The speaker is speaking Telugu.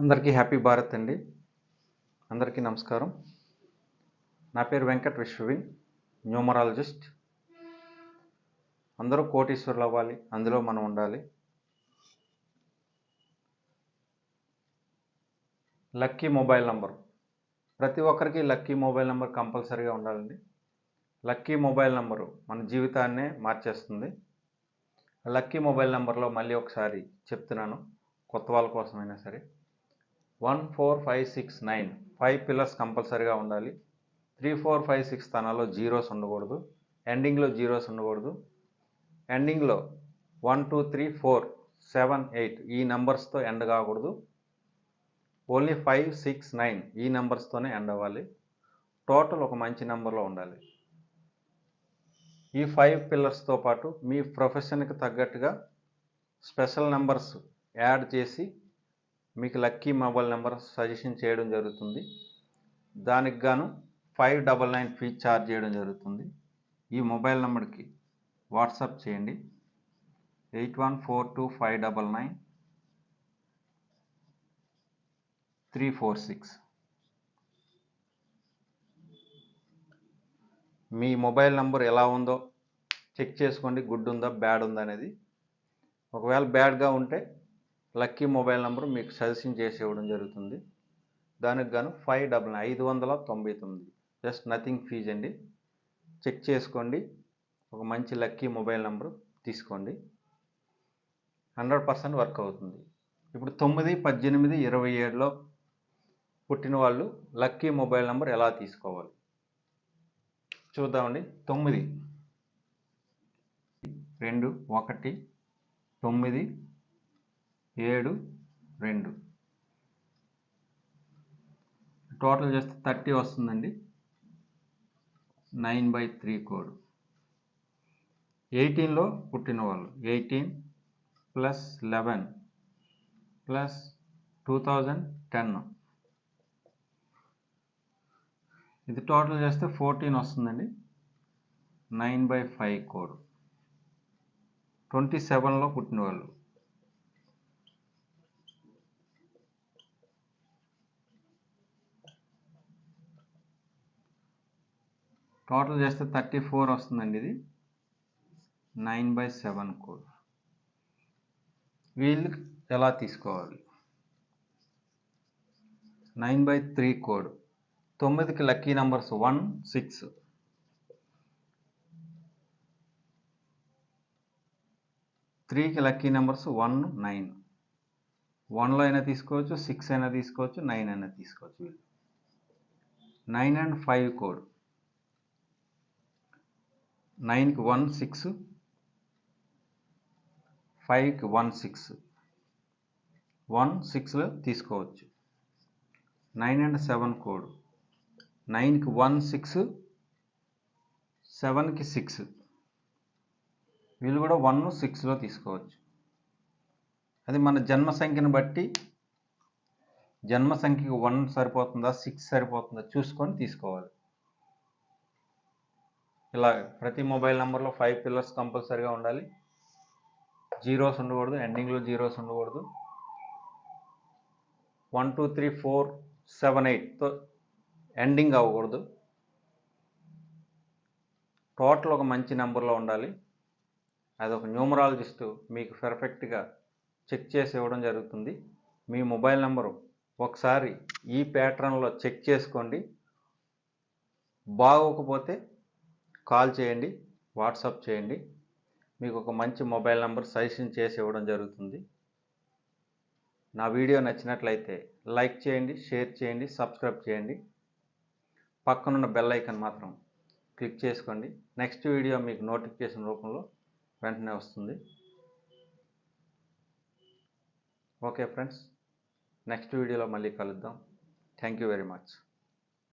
అందరికీ హ్యాపీ భారత్ అండి. అందరికీ నమస్కారం. నా పేరు వెంకట్ విశ్వవిన్, న్యూమరాలజిస్ట్. అందరూ కోటీశ్వరులు అవ్వాలి, అందులో మనం ఉండాలి. లక్కీ మొబైల్ నంబర్, ప్రతి ఒక్కరికి లక్కీ మొబైల్ నెంబర్ కంపల్సరీగా ఉండాలండి. లక్కీ మొబైల్ నంబరు మన జీవితాన్నే మార్చేస్తుంది. లక్కీ మొబైల్ నెంబర్లో మళ్ళీ ఒకసారి చెప్తున్నాను, కొత్త వాళ్ళ కోసమైనా సరే. 1 4 5 6 9 5 పిల్లర్స్ కంపల్సరీగా ఉండాలి. 3 4 5 6 స్థానాల్లో జీరోస్ ఉండకూడదు. ఎండింగ్లో జీరోస్ ఉండకూడదు. ఎండింగ్లో 1 2 3 4 7 8 ఈ నెంబర్స్తో ఎండ్ కాకూడదు. ఓన్లీ 5 6 9 ఈ నెంబర్స్తోనే ఎండ్ అవ్వాలి. టోటల్ ఒక మంచి నెంబర్లో ఉండాలి. ఈ 5 పిల్లర్స్తో పాటు మీ ప్రొఫెషన్కి తగ్గట్టుగా స్పెషల్ నెంబర్స్ యాడ్ చేసి మీకు లక్కీ మొబైల్ నెంబర్ సజెషన్ చేయడం జరుగుతుంది. దానికి గాను 599 ఫీజ్ ఛార్జ్ చేయడం జరుగుతుంది. ఈ మొబైల్ నెంబర్కి వాట్సాప్ చేయండి. 8142599346. మీ మొబైల్ నెంబర్ ఎలా ఉందో చెక్ చేసుకోండి, గుడ్ ఉందా బ్యాడ్ ఉందా అనేది. ఒకవేళ బ్యాడ్గా ఉంటే లక్కీ మొబైల్ నెంబర్ మీకు సజెషన్ చేసి ఇవ్వడం జరుగుతుంది. దానికి గాను 599 జస్ట్ నథింగ్ ఫీజ్ అండి. చెక్ చేసుకోండి, ఒక మంచి లక్కీ మొబైల్ నెంబర్ తీసుకోండి, 100% వర్క్ అవుతుంది. ఇప్పుడు 9, 18, 27లో పుట్టిన వాళ్ళు లక్కీ మొబైల్ నెంబర్ ఎలా తీసుకోవాలి చూద్దామండి. 9 2 1 9 7 2 టోటల్ చేస్తే 30 వస్తుందండి. 9/3 కోడ్. 18లో పుట్టిన వాళ్ళు 18 + 11 + 2010 ఇది టోటల్ చేస్తే 14 వస్తుందండి. 9/5 కోడ్. 27లో పుట్టిన వాళ్ళు టోటల్ చేస్తే 34 వస్తుందండి. ఇది 9/7 కోడ్. వీళ్ళు ఎలా తీసుకోవాలి? 9/3 కోడ్. 9కి లక్కీ నంబర్స్ 1 6. 3కి లక్కీ నెంబర్స్ 1 9. 1లో అయినా తీసుకోవచ్చు, 6 అయినా తీసుకోవచ్చు, 9 అయినా తీసుకోవచ్చు. 9 and 5 కోడ్. 9కి 1 6, 5కి 1 6. 1 6లో తీసుకోవచ్చు. 9 and 7 కోడ్. 9కి 1 6, 7కి 6. వీళ్ళు కూడా 1 6లో తీసుకోవచ్చు. అది మన జన్మ సంఖ్యను బట్టి, జన్మ సంఖ్యకి 1 సరిపోతుందా 6 సరిపోతుందా చూసుకొని తీసుకోవాలి. ఇలా ప్రతి మొబైల్ నెంబర్లో 5 పిల్లర్స్ కంపల్సరీగా ఉండాలి. జీరోస్ ఉండకూడదు, ఎండింగ్లో జీరోస్ ఉండకూడదు. 1 2 3 4 7 8తో ఎండింగ్ అవ్వకూడదు. టోటల్ ఒక మంచి నెంబర్లో ఉండాలి. అది ఒక న్యూమరాలజిస్ట్ మీకు పర్ఫెక్ట్గా చెక్ చేసి ఇవ్వడం జరుగుతుంది. మీ మొబైల్ నెంబరు ఒకసారి ఈ ప్యాటర్న్లో చెక్ చేసుకోండి. బాగోకపోతే కాల్ చేయండి, వాట్సాప్ చేయండి. మీకు ఒక మంచి మొబైల్ నెంబర్ సజెషన్ చేసి ఇవ్వడం జరుగుతుంది. నా వీడియో నచ్చినట్లయితే లైక్ చేయండి, షేర్ చేయండి, సబ్స్క్రైబ్ చేయండి. పక్కనున్న బెల్ ఐకాన్ మాత్రం క్లిక్ చేసుకోండి. నెక్స్ట్ వీడియో మీకు నోటిఫికేషన్ రూపంలో వెంటనే వస్తుంది. ఓకే ఫ్రెండ్స్, నెక్స్ట్ వీడియోలో మళ్ళీ కలుద్దాం. Thank you very much.